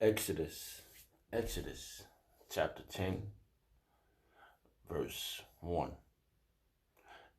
Exodus, Exodus chapter 10, verse 1.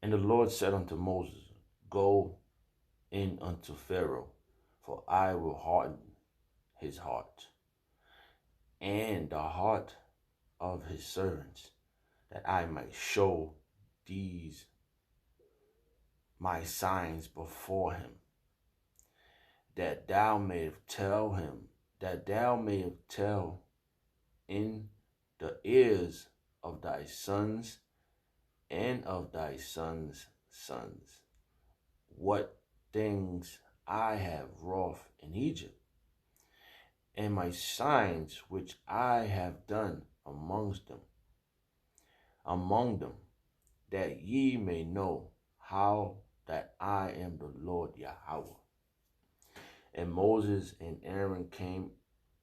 And the Lord said unto Moses, Go in unto Pharaoh, for I will harden his heart, and the heart of his servants, that I might show these my signs before him, that thou mayest tell in the ears of thy sons and of thy sons' sons what things I have wrought in Egypt, and my signs which I have done among them, that ye may know how that I am the Lord Yahawah. And Moses and Aaron came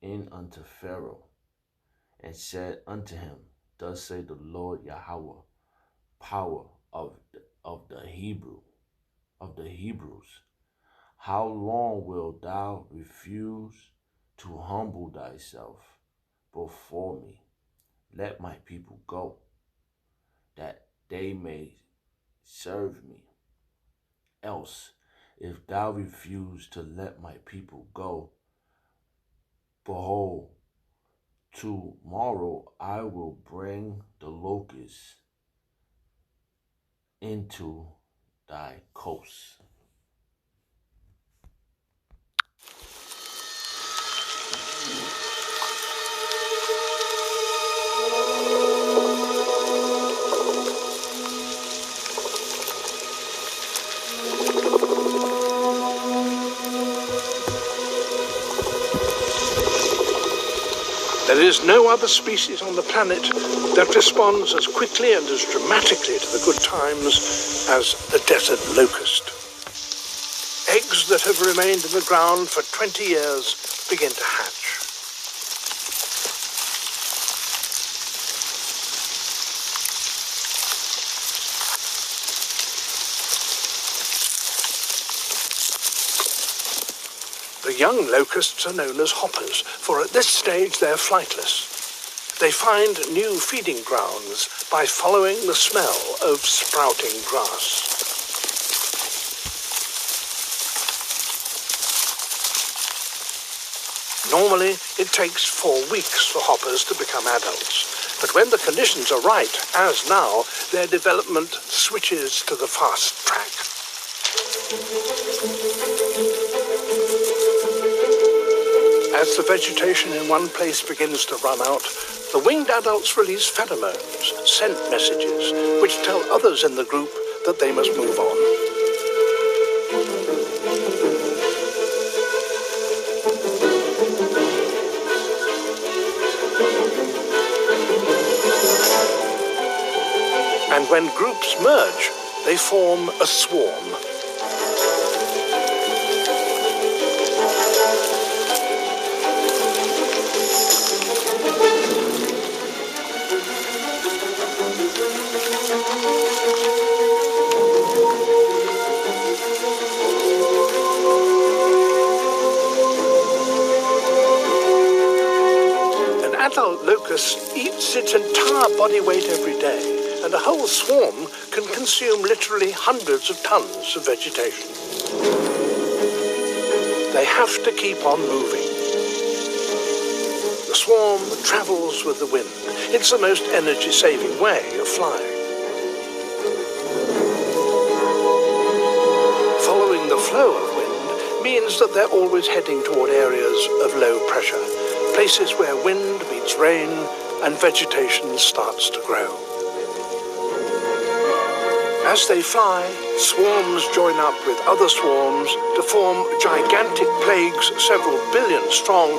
in unto Pharaoh, and said unto him, Thus say the Lord Yahawah, power of the Hebrews, how long wilt thou refuse to humble thyself before me? Let my people go, that they may serve me. Else, if thou refuse to let my people go, behold, tomorrow I will bring the locusts into thy coasts. There is no other species on the planet that responds as quickly and as dramatically to the good times as the desert locust. Eggs that have remained in the ground for 20 years begin to hatch. The young locusts are known as hoppers, for at this stage they're flightless. They find new feeding grounds by following the smell of sprouting grass. Normally, it takes 4 weeks for hoppers to become adults, but when the conditions are right, as now, their development switches to the fast track. As the vegetation in one place begins to run out, the winged adults release pheromones, scent messages, which tell others in the group that they must move on. And when groups merge, they form a swarm. An adult locust eats its entire body weight every day, and a whole swarm can consume literally hundreds of tons of vegetation. They have to keep on moving. The swarm travels with the wind. It's the most energy-saving way of flying. Following the flow of wind means that they're always heading toward areas of low pressure, places where wind meets rain and vegetation starts to grow. As they fly, swarms join up with other swarms to form gigantic plagues several billion strong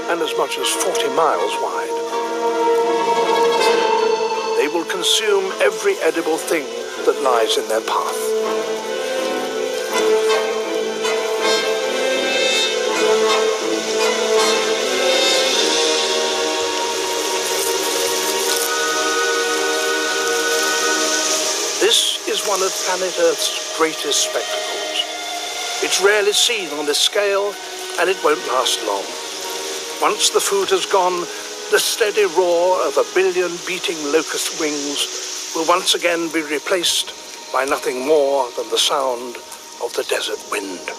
and as much as 40 miles wide. They will consume every edible thing that lies in their path. This is one of planet Earth's greatest spectacles. It's rarely seen on this scale, and it won't last long. Once the food has gone, the steady roar of a billion beating locust wings will once again be replaced by nothing more than the sound of the desert wind.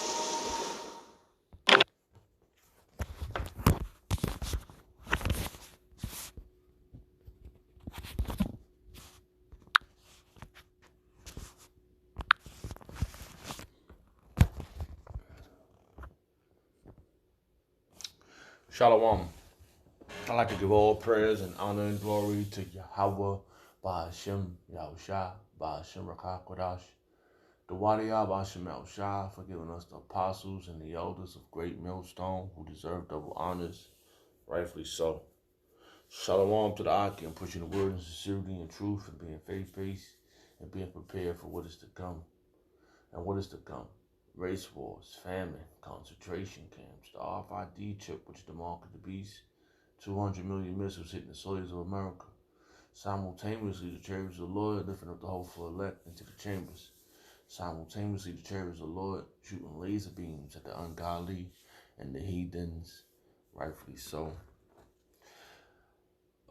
Shalom. I'd like to give all prayers and honor and glory to Yahawah, Ba'ashem, Yahawashi, Ba'ashem Rakakwadash, the Wadiyah, Ba'ashem Yahawashi, for giving us the apostles and the elders of Great Millstone who deserve double honors, rightfully so. Shalom to the Aki and pushing the word in sincerity and truth and being faith-based and being prepared for what is to come. And what is to come? Race wars, famine, concentration camps, the RFID chip, which is the mark of the beast, 200 million missiles hitting the soils of America. Simultaneously, the chariots of the Lord lifting up the hopeful elect into the chambers. Simultaneously, the chariots of the Lord shooting laser beams at the ungodly and the heathens, rightfully so.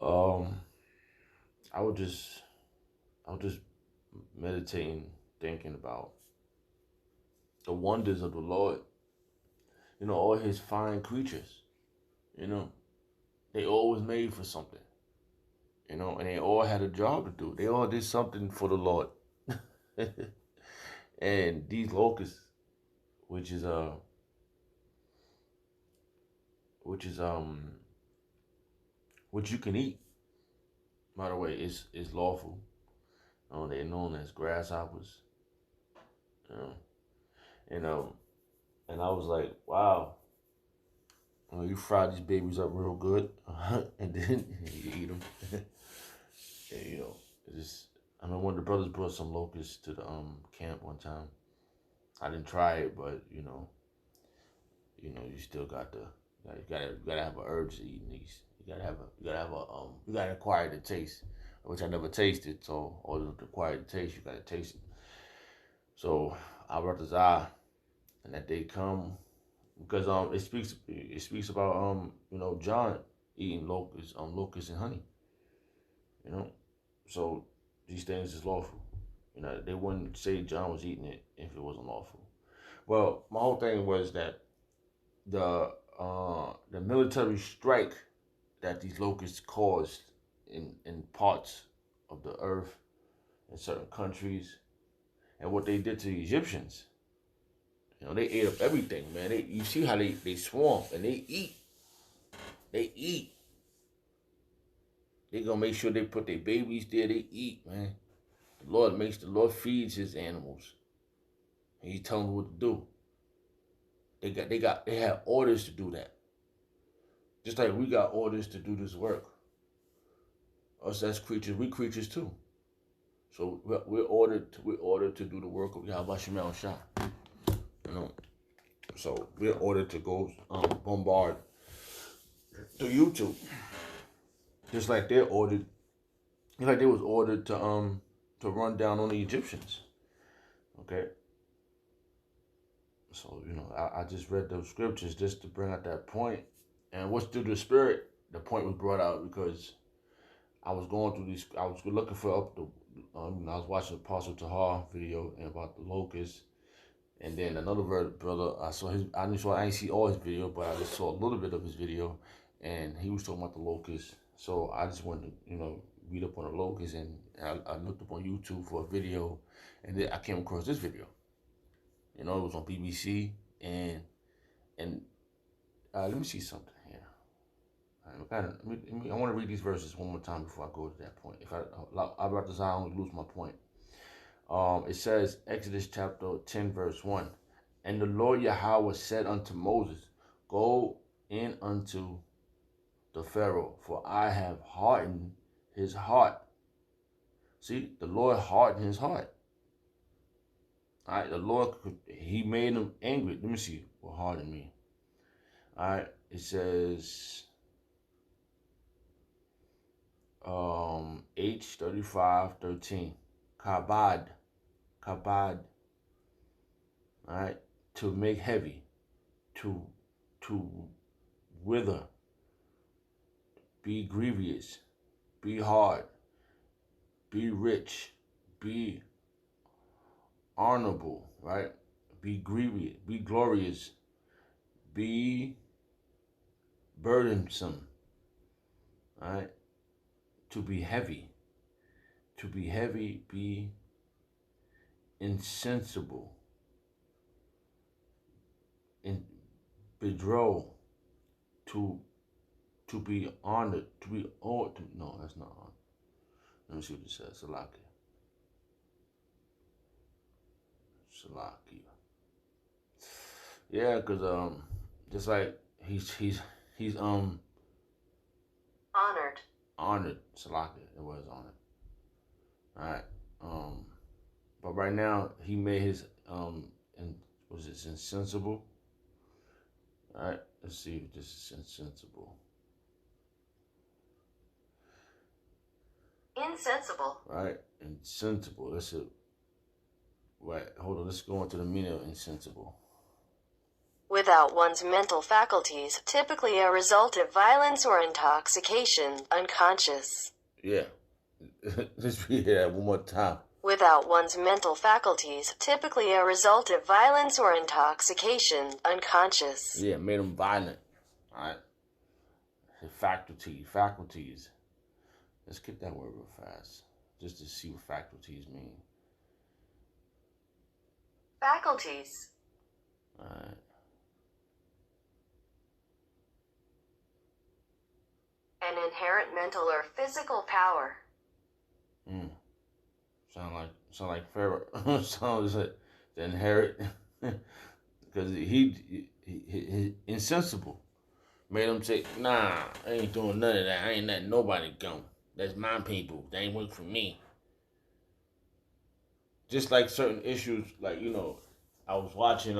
I was just meditating, thinking about the wonders of the Lord. You know, all his fine creatures, you know, they all was made for something, you know, and they all had a job to do. They all did something for the Lord. And these locusts, which is which you can eat, by the way, is lawful. They're known as grasshoppers. You know, and I was like, wow. You fry these babies up real good, and then you eat them. And, you know, I know one of the brothers brought some locusts to the camp one time. I didn't try it, but you still got you gotta have an urge to eat these. You gotta acquire the taste, which I never tasted. So, all the acquired taste, you gotta taste it. So I brought this and that day come. Because it speaks about John eating locusts and honey. You know, so these things is lawful. You know, they wouldn't say John was eating it if it wasn't lawful. Well, my whole thing was that the military strike that these locusts caused in parts of the earth in certain countries, and what they did to the Egyptians. You know, they ate up everything, man. You see how they swarm and they eat. They eat. They gonna make sure they put their babies there. They eat, man. The Lord feeds his animals. And he tells them what to do. They have orders to do that. Just like we got orders to do this work. Us as creatures, we creatures too. So we're ordered to do the work of Yahawashi. You know. So we're ordered to go bombard the YouTube. Just like they was ordered to run down on the Egyptians. Okay. So, I just read those scriptures just to bring out that point. And what's through the spirit, the point was brought out because I was going through these, I was looking for I was watching Apostle Tahar video about the locusts. And then another brother, I didn't see all his video, but I just saw a little bit of his video. And he was talking about the locusts. So I just wanted to, read up on the locusts. And I looked up on YouTube for a video. And then I came across this video. It was on BBC. And let me see something here. I want to read these verses one more time before I go to that point. If I brought this out, I don't lose my point. It says, Exodus chapter 10, verse 1. And the Lord Yahawah said unto Moses, Go in unto the Pharaoh, for I have hardened his heart. See, the Lord hardened his heart. All right, the Lord, he made him angry. Let me see what hardened mean. All right, it says, H35:13, kabad, all right, to make heavy, to wither, be grievous, be hard, be rich, be honorable, right? Be grievous, be glorious, be burdensome, right? To be heavy, be insensible, in bedrow, to be honored, to be honored. No, that's not honored. Let me see what it says. Salaki. Yeah, cause just like he's honored. Honored. Salaki. It was honored. All right. But right now he made his and was it insensible? All right. Let's see if this is insensible. Insensible. Right. Insensible. That's it. Right. Hold on. Let's go into the meaning of insensible. Without one's mental faculties, typically a result of violence or intoxication, unconscious. Yeah. Let's read that one more time. Without one's mental faculties, typically a result of violence or intoxication, unconscious. Yeah, made him violent. All right. Faculties. Let's get that word real fast, just to see what faculties mean. Faculties. All right. An inherent mental or physical power. Sound like Pharaoh. Sounds like the inherit, because he insensible. Made him say, nah, I ain't doing none of that. I ain't letting nobody go. That's my people. They ain't work for me. Just like certain issues, like, I was watching,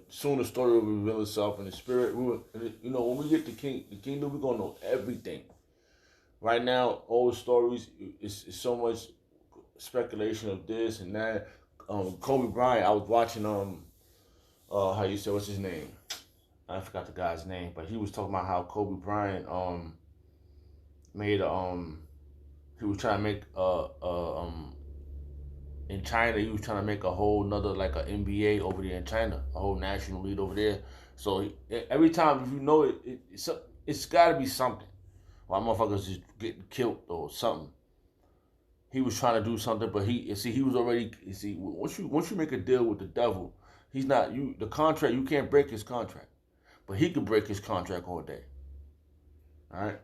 soon the story will reveal itself in the spirit. When we get the kingdom, we're gonna know everything. Right now, all the stories, it's so much speculation of this and that. Kobe Bryant, I was watching, how you say, what's his name? I forgot the guy's name, but he was talking about how Kobe Bryant, made he was trying to make in China, he was trying to make a whole nother, like a NBA over there in China, a whole national league over there. So every time, if you know it, it's got to be something. Why motherfuckers just getting killed or something. He was trying to do something, but he was already, once you make a deal with the devil, he's not, the contract, you can't break his contract, but he can break his contract all day. All right.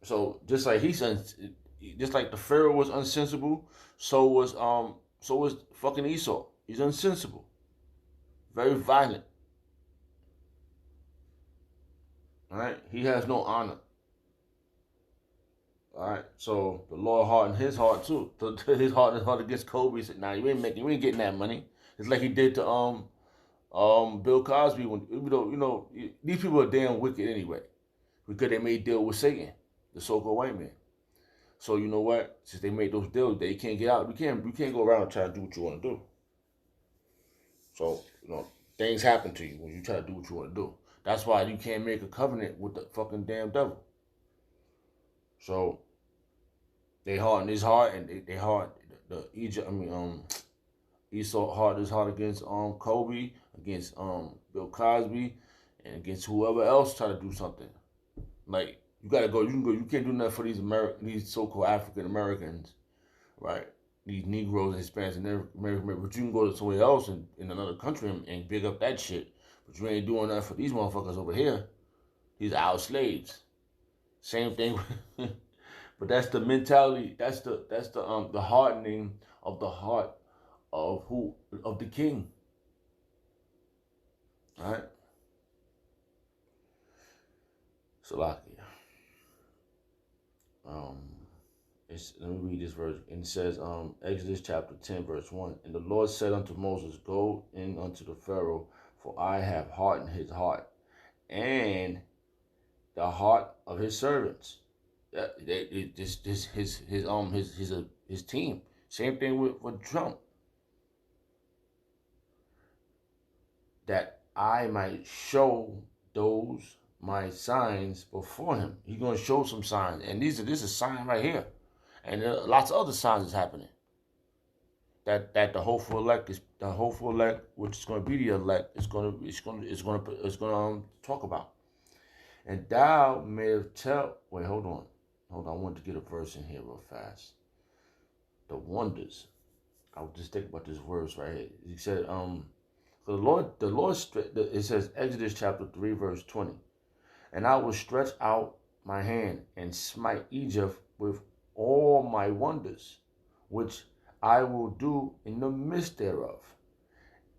So just like just like the Pharaoh was unsensible, so was fucking Esau. He's unsensible, very violent. All right, he has no honor. All right, so the Lord hardened his heart too. His heart against Kobe. He said, "Nah, you ain't getting that money." It's like he did to Bill Cosby. When these people are damn wicked anyway, because they made deal with Satan, the so-called white man. So you know what? Since they made those deals, they can't get out. You can't go around and try to do what you want to do. So things happen to you when you try to do what you want to do. That's why you can't make a covenant with the fucking damn devil. So they hardened his heart, and they hardened Esau hardened his heart against Kobe, against Bill Cosby, and against whoever else try to do something. Like, you gotta go. You can go. You can't do nothing for these so-called African Americans, right? These Negroes and Hispanics and American, but you can go to somewhere else in another country and big up that shit. But you ain't doing nothing for these motherfuckers over here. These are our slaves. Same thing. But that's the mentality. That's the hardening of the heart of the king. All right. Salakia. Let me read this verse. And it says, Exodus chapter 10, verse 1. And the Lord said unto Moses, Go in unto the Pharaoh, for I have hardened his heart, and the heart of his servants. His team. Same thing with Trump. That I might show those my signs before him. He's going to show some signs. And this is a sign right here. And there are lots of other signs is happening. That the hopeful elect is the hopeful elect, which is going to be the elect, is going to talk about. And thou mayest tell. Wait, hold on. I wanted to get a verse in here real fast. The wonders. I was just thinking about this verse right here. He said, the Lord, it says Exodus chapter 3, verse 20. And I will stretch out my hand and smite Egypt with all my wonders, which I will do in the midst thereof.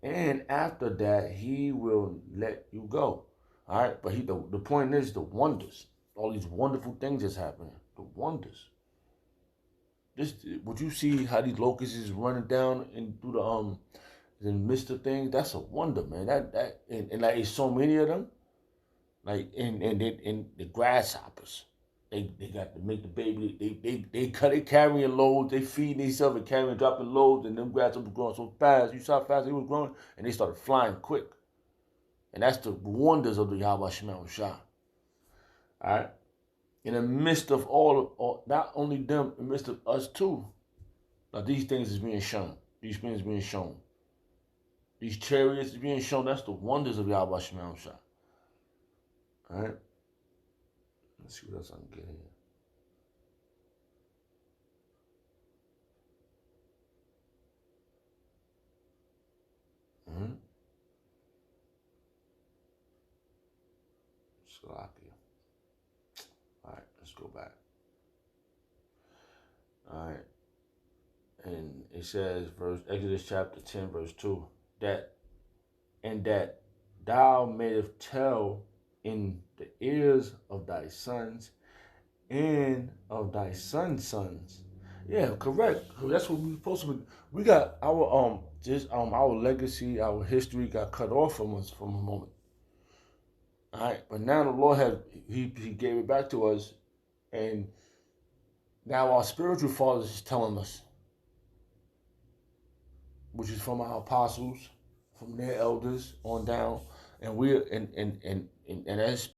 And after that, he will let you go. All right, but the point is the wonders. All these wonderful things that's happening. The wonders. Would you see how these locusts is running down and through the midst of things? That's a wonder, man. And like, there's so many of them. Like and the grasshoppers. They got to make the baby. They carrying loads. They feeding themselves and carrying, dropping loads, and them grasshoppers growing so fast. You saw how fast they was growing, and they started flying quick. And that's the wonders of the Yahawashi. All right. In the midst of all, not only them, in the midst of us too. Now these things is being shown. These things being shown. These chariots is being shown. That's the wonders of Yahawashi. All right. Let's see what else I can get here. Slovakia. All right, let's go back. All right. And it says, Exodus chapter 10, verse 2, that thou mayest tell in the ears of thy sons and of thy sons' sons. Yeah, correct. That's what we're supposed to be. We got our our legacy, our history got cut off from us from a moment. All right, but now the Lord he gave it back to us, and now our spiritual fathers is telling us, which is from our apostles, from their elders on down, and we're and as